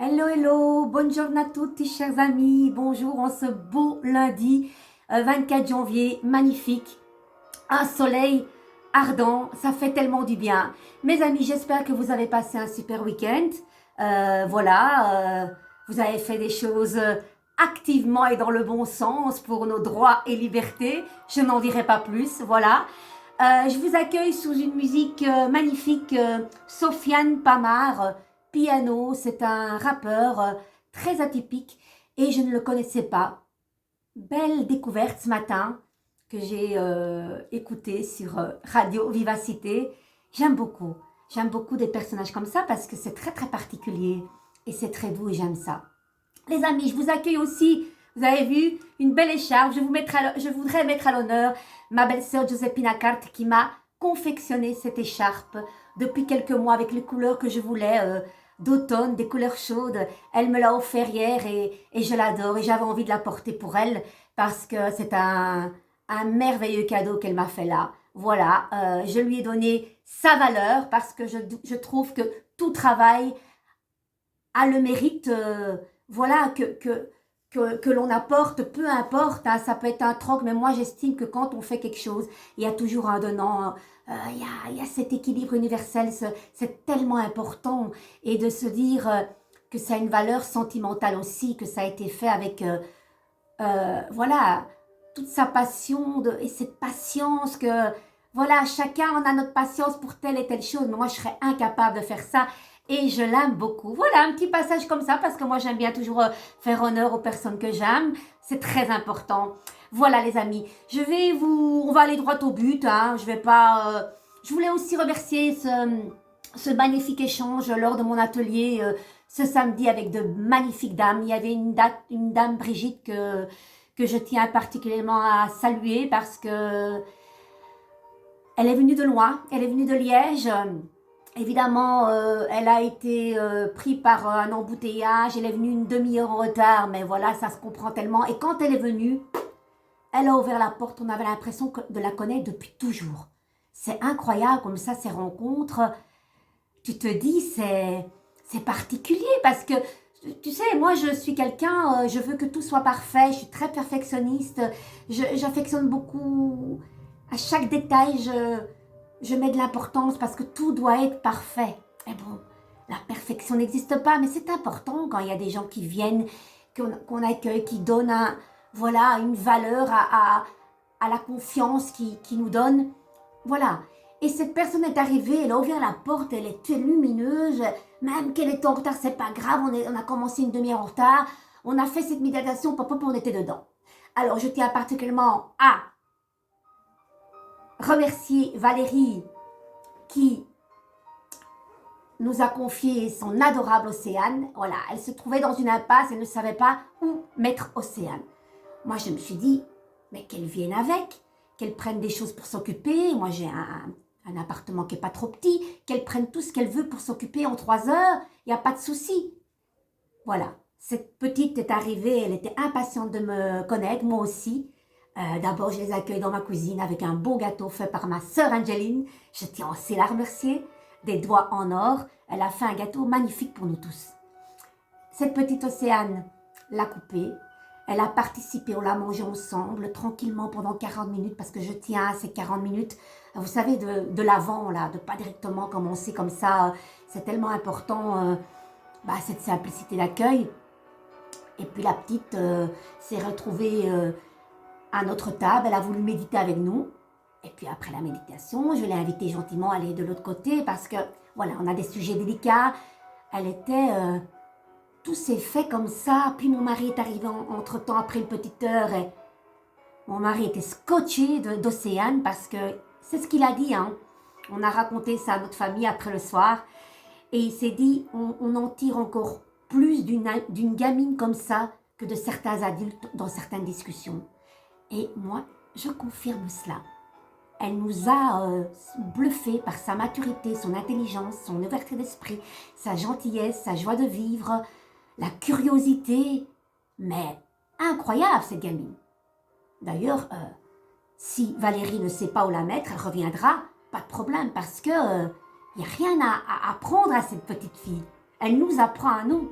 Hello, hello, bonne journée à toutes, chers amis. Bonjour en ce beau lundi 24 janvier, magnifique. Un soleil ardent, ça fait tellement du bien. Mes amis, j'espère que vous avez passé un super week-end. Vous avez fait des choses activement et dans le bon sens pour nos droits et libertés. Je n'en dirai pas plus, voilà. Je vous accueille sous une musique magnifique, Sofiane Pamar, piano. C'est un rappeur très atypique et je ne le connaissais pas. Belle découverte ce matin que j'ai écouté sur Radio Vivacité. J'aime beaucoup. J'aime beaucoup des personnages comme ça parce que c'est très très particulier et c'est très beau et j'aime ça. Les amis, je vous accueille aussi. Vous avez vu une belle écharpe. Je voudrais mettre à l'honneur ma belle-sœur Giuseppina Carte qui m'a confectionné cette écharpe depuis quelques mois avec les couleurs que je voulais d'automne, des couleurs chaudes. Elle me l'a offert hier et je l'adore et j'avais envie de la porter pour elle parce que c'est un merveilleux cadeau qu'elle m'a fait là. Voilà, je lui ai donné sa valeur parce que je trouve que tout travail a le mérite, voilà, que l'on apporte, peu importe, hein, ça peut être un troc, mais moi j'estime que quand on fait quelque chose, il y a toujours un donnant, il y a cet équilibre universel, c'est tellement important, et de se dire que ça a une valeur sentimentale aussi, que ça a été fait avec, voilà, toute sa passion et cette patience que, voilà, chacun on a notre patience pour telle et telle chose, mais moi je serais incapable de faire ça et je l'aime beaucoup. Voilà, un petit passage comme ça parce que moi j'aime bien toujours faire honneur aux personnes que j'aime, c'est très important. Voilà les amis, on va aller droit au but, hein, je vais pas, je voulais aussi remercier ce magnifique échange lors de mon atelier ce samedi avec de magnifiques dames. Il y avait une dame Brigitte que je tiens particulièrement à saluer parce que elle est venue de loin, elle est venue de Liège. Évidemment, elle a été prise par un embouteillage, elle est venue une demi-heure en retard, mais voilà, ça se comprend tellement. Et quand elle est venue, elle a ouvert la porte, on avait l'impression de la connaître depuis toujours. C'est incroyable comme ça, ces rencontres. Tu te dis, c'est particulier parce que, tu sais, moi je suis quelqu'un, je veux que tout soit parfait, je suis très perfectionniste, j'affectionne beaucoup à chaque détail, je mets de l'importance parce que tout doit être parfait. Et bon, la perfection n'existe pas, mais c'est important quand il y a des gens qui viennent, qu'on accueille, qui donnent voilà, une valeur à la confiance qui nous donne. Voilà. Et cette personne est arrivée, elle a ouvert la porte, elle était lumineuse, même qu'elle était en retard, c'est pas grave, on a commencé une demi-heure en retard, on a fait cette méditation, papa, on était dedans. Alors je tiens particulièrement à remercier Valérie qui nous a confié son adorable Océane. Voilà, elle se trouvait dans une impasse, elle ne savait pas où mettre Océane. Moi je me suis dit, mais qu'elle vienne avec, qu'elle prenne des choses pour s'occuper. Moi j'ai un appartement qui n'est pas trop petit, qu'elle prenne tout ce qu'elle veut pour s'occuper en 3 heures, il n'y a pas de souci. Voilà, cette petite est arrivée, elle était impatiente de me connaître, moi aussi. D'abord, je les accueille dans ma cuisine avec un beau gâteau fait par ma sœur Angeline. Je tiens aussi à la remercier. Des doigts en or, elle a fait un gâteau magnifique pour nous tous. Cette petite Océane l'a coupé. Elle a participé, on l'a mangé ensemble, tranquillement pendant 40 minutes, parce que je tiens à ces 40 minutes, vous savez, de l'avant, là, de pas directement commencer comme ça. C'est tellement important, cette simplicité d'accueil. Et puis la petite s'est retrouvée à notre table, elle a voulu méditer avec nous. Et puis après la méditation, je l'ai invitée gentiment à aller de l'autre côté parce que, voilà, on a des sujets délicats. Elle était... tout s'est fait comme ça. Puis mon mari est arrivé entre-temps après une petite heure et mon mari était scotché d'Océane parce que c'est ce qu'il a dit, hein. On a raconté ça à notre famille après le soir et il s'est dit, on en tire encore plus d'une gamine comme ça que de certains adultes dans certaines discussions. Et moi, je confirme cela. Elle nous a bluffé par sa maturité, son intelligence, son ouverture d'esprit, sa gentillesse, sa joie de vivre, la curiosité. Mais incroyable cette gamine. D'ailleurs, si Valérie ne sait pas où la mettre, elle reviendra, pas de problème, parce que n'y a rien à apprendre à cette petite fille. Elle nous apprend à nous.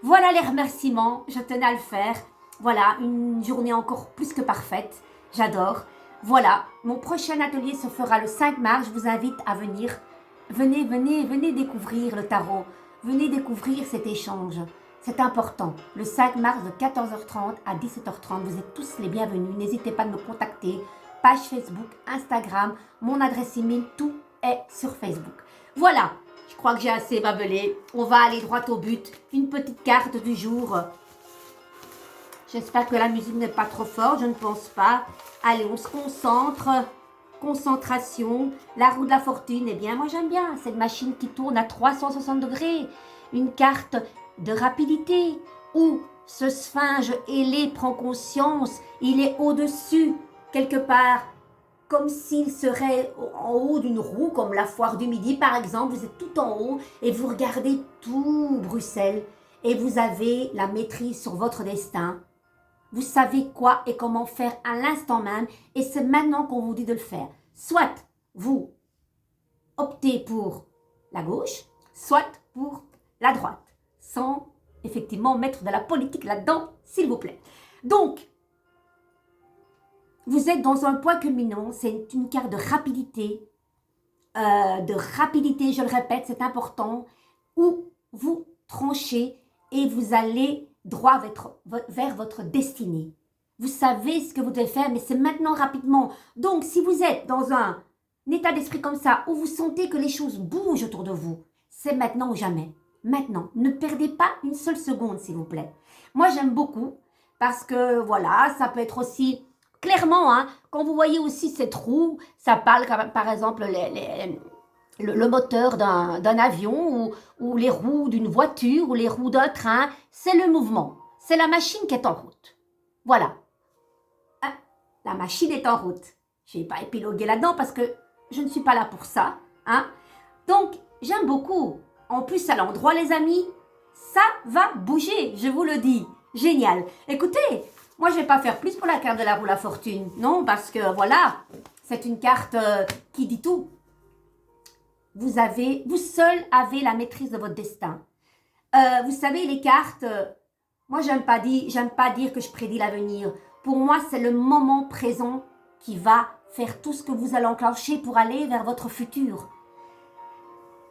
Voilà les remerciements, je tenais à le faire. Voilà, une journée encore plus que parfaite. J'adore. Voilà, mon prochain atelier se fera le 5 mars. Je vous invite à venir. Venez découvrir le tarot. Venez découvrir cet échange. C'est important. Le 5 mars de 14h30 à 17h30, vous êtes tous les bienvenus. N'hésitez pas à me contacter. Page Facebook, Instagram, mon adresse email, tout est sur Facebook. Voilà, je crois que j'ai assez babelé. On va aller droit au but. Une petite carte du jour. J'espère que la musique n'est pas trop forte, je ne pense pas. Allez, on se concentre. Concentration. La roue de la fortune, eh bien, moi j'aime bien. Cette machine qui tourne à 360 degrés. Une carte de rapidité où ce sphinge ailé prend conscience. Il est au-dessus, quelque part, comme s'il serait en haut d'une roue, comme la foire du midi par exemple. Vous êtes tout en haut et vous regardez tout Bruxelles et vous avez la maîtrise sur votre destin. Vous savez quoi et comment faire à l'instant même et c'est maintenant qu'on vous dit de le faire. Soit vous optez pour la gauche, soit pour la droite, sans effectivement mettre de la politique là-dedans, s'il vous plaît. Donc, vous êtes dans un point culminant, c'est une carte de rapidité, je le répète, c'est important, où vous tranchez et vous allez droit vers votre destinée. Vous savez ce que vous devez faire, mais c'est maintenant rapidement. Donc, si vous êtes dans un état d'esprit comme ça, où vous sentez que les choses bougent autour de vous, c'est maintenant ou jamais. Maintenant, ne perdez pas une seule seconde, s'il vous plaît. Moi, j'aime beaucoup, parce que, voilà, ça peut être aussi, clairement, hein, quand vous voyez aussi cette roue, ça parle, par exemple, le moteur d'un avion ou les roues d'une voiture ou les roues d'un train, c'est le mouvement. C'est la machine qui est en route. Voilà. Hein? La machine est en route. Je ne vais pas épiloguer là-dedans parce que je ne suis pas là pour ça. Hein? Donc, j'aime beaucoup. En plus, à l'endroit, les amis, ça va bouger, je vous le dis. Génial. Écoutez, moi, je ne vais pas faire plus pour la carte de la roue la fortune. Non, parce que voilà, c'est une carte qui dit tout. Vous seul avez la maîtrise de votre destin. Vous savez, les cartes, moi, j'aime pas dire que je prédis l'avenir. Pour moi, c'est le moment présent qui va faire tout ce que vous allez enclencher pour aller vers votre futur.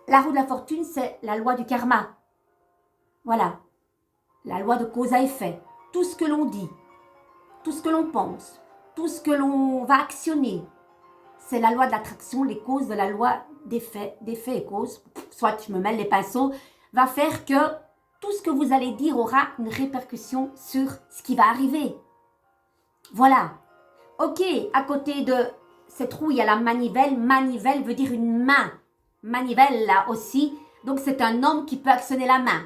La roue de la fortune, c'est la loi du karma. Voilà. La loi de cause à effet. Tout ce que l'on dit, tout ce que l'on pense, tout ce que l'on va actionner, c'est la loi de l'attraction, les causes de la loi d'effet et causes, soit je me mêle les pinceaux, va faire que tout ce que vous allez dire aura une répercussion sur ce qui va arriver. Voilà. Ok, à côté de cette roue, il y a la manivelle. Manivelle veut dire une main. Manivelle, là aussi. Donc, c'est un homme qui peut actionner la main.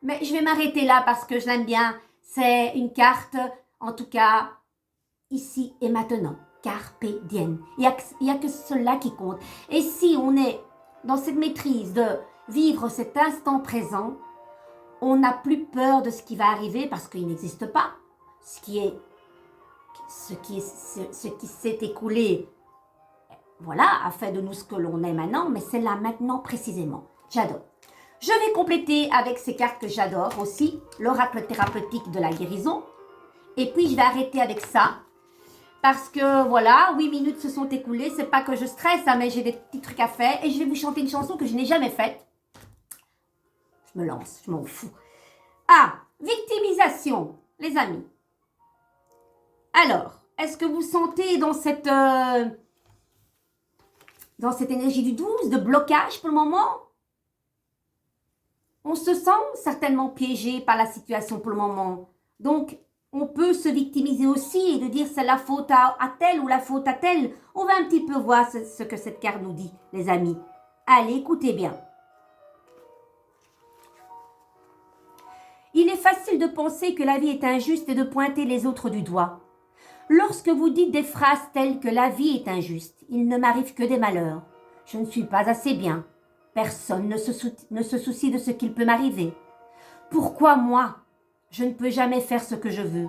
Mais je vais m'arrêter là parce que je l'aime bien. C'est une carte, en tout cas, ici et maintenant. Carpe diem. Il n'y a que cela qui compte. Et si on est dans cette maîtrise de vivre cet instant présent, on n'a plus peur de ce qui va arriver parce qu'il n'existe pas. Ce qui s'est écoulé, voilà, a fait de nous ce que l'on est maintenant, mais c'est là maintenant précisément. J'adore. Je vais compléter avec ces cartes que j'adore aussi, l'oracle thérapeutique de la guérison. Et puis je vais arrêter avec ça. Parce que voilà, 8 minutes se sont écoulées. C'est pas que je stresse, hein, mais j'ai des petits trucs à faire. Et je vais vous chanter une chanson que je n'ai jamais faite. Je me lance, je m'en fous. Ah, victimisation, les amis. Alors, est-ce que vous sentez dans cette énergie du 12, de blocage pour le moment? On se sent certainement piégé par la situation pour le moment. Donc, on peut se victimiser aussi et de dire c'est la faute à tel ou la faute à tel. On va un petit peu voir ce que cette carte nous dit, les amis. Allez, écoutez bien. Il est facile de penser que la vie est injuste et de pointer les autres du doigt. Lorsque vous dites des phrases telles que la vie est injuste, il ne m'arrive que des malheurs. Je ne suis pas assez bien. Personne ne se soucie de ce qu'il peut m'arriver. Pourquoi moi? Je ne peux jamais faire ce que je veux.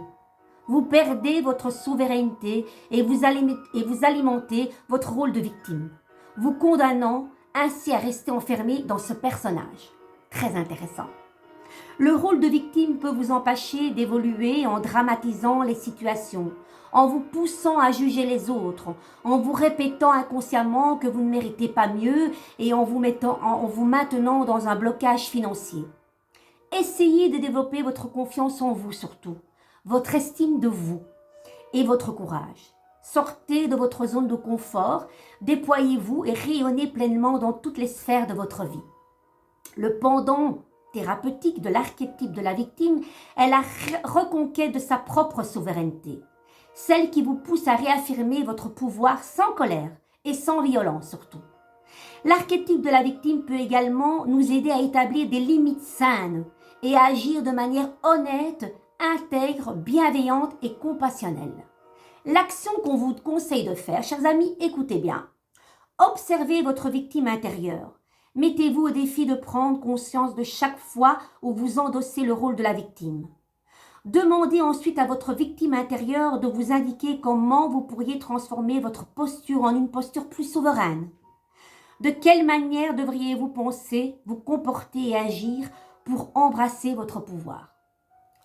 Vous perdez votre souveraineté et vous alimentez votre rôle de victime, vous condamnant ainsi à rester enfermé dans ce personnage. Très intéressant. Le rôle de victime peut vous empêcher d'évoluer en dramatisant les situations, en vous poussant à juger les autres, en vous répétant inconsciemment que vous ne méritez pas mieux et en vous maintenant dans un blocage financier. Essayez de développer votre confiance en vous surtout, votre estime de vous et votre courage. Sortez de votre zone de confort, déployez-vous et rayonnez pleinement dans toutes les sphères de votre vie. Le pendant thérapeutique de l'archétype de la victime est la reconquête de sa propre souveraineté, celle qui vous pousse à réaffirmer votre pouvoir sans colère et sans violence surtout. L'archétype de la victime peut également nous aider à établir des limites saines et à agir de manière honnête, intègre, bienveillante et compassionnelle. L'action qu'on vous conseille de faire, chers amis, écoutez bien. Observez votre victime intérieure. Mettez-vous au défi de prendre conscience de chaque fois où vous endossez le rôle de la victime. Demandez ensuite à votre victime intérieure de vous indiquer comment vous pourriez transformer votre posture en une posture plus souveraine. De quelle manière devriez-vous penser, vous comporter et agir pour embrasser votre pouvoir?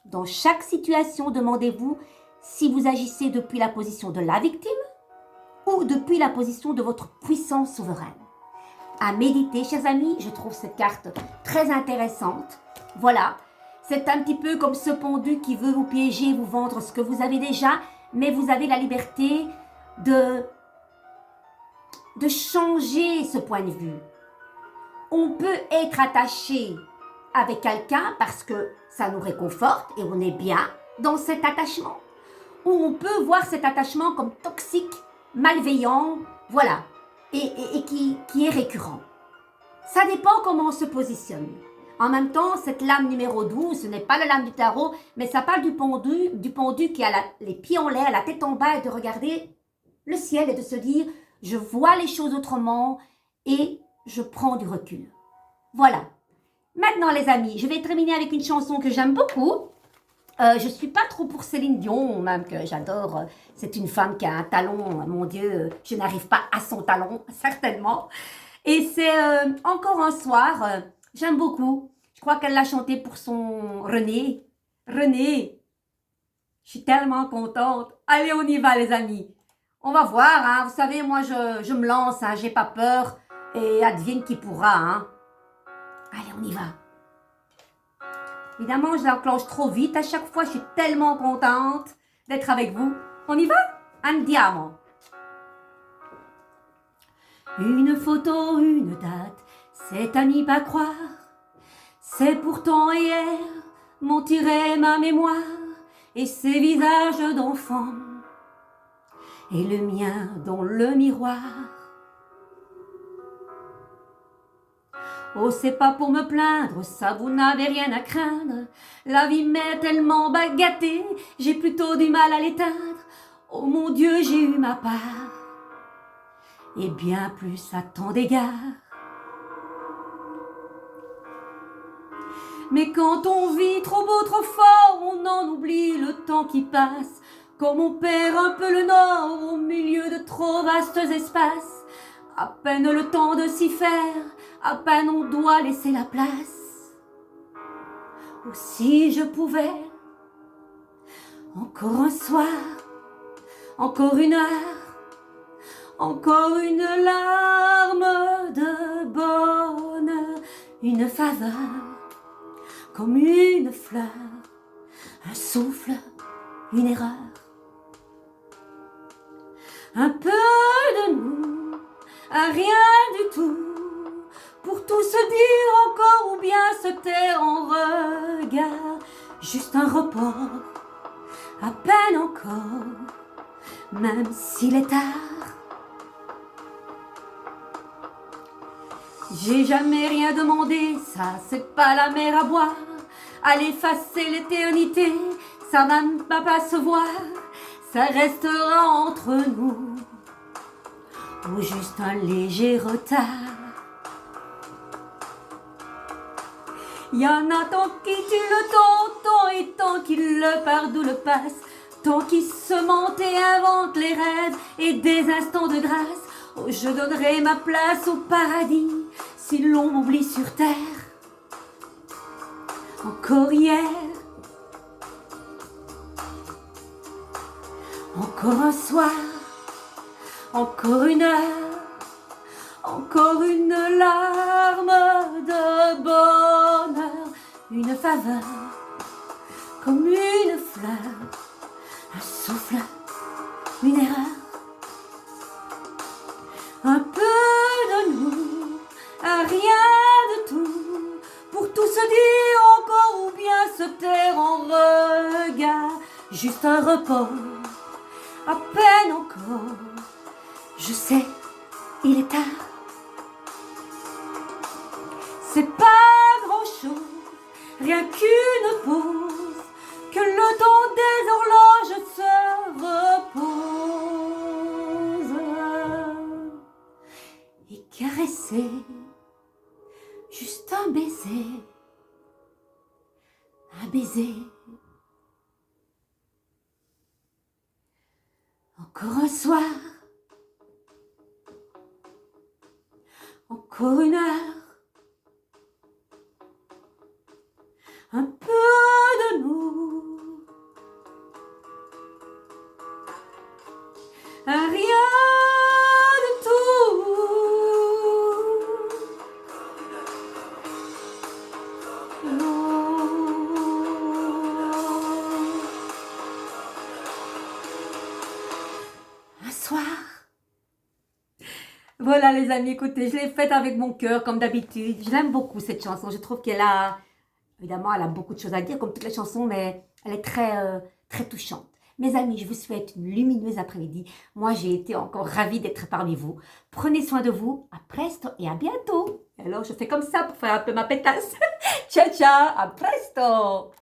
Dans chaque situation, demandez-vous si vous agissez depuis la position de la victime ou depuis la position de votre puissance souveraine. À méditer, chers amis, je trouve cette carte très intéressante. Voilà, c'est un petit peu comme ce pendu qui veut vous piéger, vous vendre ce que vous avez déjà, mais vous avez la liberté de changer ce point de vue. On peut être attaché avec quelqu'un parce que ça nous réconforte et on est bien dans cet attachement. Ou on peut voir cet attachement comme toxique, malveillant, voilà, et qui est récurrent. Ça dépend comment on se positionne. En même temps, cette lame numéro 12, ce n'est pas la lame du tarot, mais ça parle du pendu qui a les pieds en l'air, la tête en bas et de regarder le ciel et de se dire « je vois les choses autrement et je prends du recul ». Voilà. Maintenant les amis, je vais terminer avec une chanson que j'aime beaucoup. Je ne suis pas trop pour Céline Dion, même que j'adore. C'est une femme qui a un talent, mon Dieu, je n'arrive pas à son talent, certainement. Et c'est Encore un soir, j'aime beaucoup. Je crois qu'elle l'a chanté pour son René. René, je suis tellement contente. Allez, on y va les amis. On va voir, hein. Vous savez, moi je me lance, hein. J'ai pas peur. Et advienne qui pourra. Hein. Allez, on y va. Évidemment, je l'enclenche trop vite. À chaque fois, je suis tellement contente d'être avec vous. On y va? Andiamo. Une photo, une date, c'est à n'y pas croire. C'est pourtant hier, m'ont tiré ma mémoire. Et ces visages d'enfants, et le mien dans le miroir. Oh, c'est pas pour me plaindre, ça vous n'avez rien à craindre. La vie m'est tellement bagatée, j'ai plutôt du mal à l'éteindre. Oh mon Dieu, j'ai eu ma part, et bien plus à tant d'égards. Mais quand on vit trop beau, trop fort, on en oublie le temps qui passe. Comme on perd un peu le nord au milieu de trop vastes espaces. À peine le temps de s'y faire, à peine on doit laisser la place. Oh, si je pouvais, encore un soir, encore une heure, encore une larme de bonheur, une faveur, comme une fleur, un souffle, une erreur. Un peu de nous, un rien du tout, pour tout se dire encore ou bien se taire en regard. Juste un report, à peine encore, même s'il est tard. J'ai jamais rien demandé, ça c'est pas la mer à boire. À l'effacer l'éternité, ça va pas se voir. Ça restera entre nous, ou juste un léger retard. Y en a tant qui tuent le temps et tant qui le pardon le passe, tant qui se mentent et inventent les rêves et des instants de grâce. Oh, je donnerai ma place au paradis si l'on m'oublie sur terre. encore hier, encore un soir, encore une heure, encore une larme de bonheur, une faveur comme une fleur, un souffle, une erreur, un peu de nous, un rien de tout, pour tout se dire encore ou bien se taire en regard, juste un repos, à peine encore, je sais, il est tard. C'est pas grand-chose, rien qu'une pause, que le temps des horloges se repose. Et caresser, juste un baiser, un baiser. Encore un soir, encore une heure, un peu de nous, un rien de tout. Un soir. Voilà les amis, écoutez, je l'ai faite avec mon cœur comme d'habitude. Je l'aime beaucoup cette chanson, je trouve qu'elle a... Évidemment, elle a beaucoup de choses à dire, comme toutes les chansons, mais elle est très touchante. Mes amis, je vous souhaite une lumineuse après-midi. Moi, j'ai été encore ravie d'être parmi vous. Prenez soin de vous. À presto et à bientôt. Et alors, je fais comme ça pour faire un peu ma pétasse. Ciao, ciao, à presto.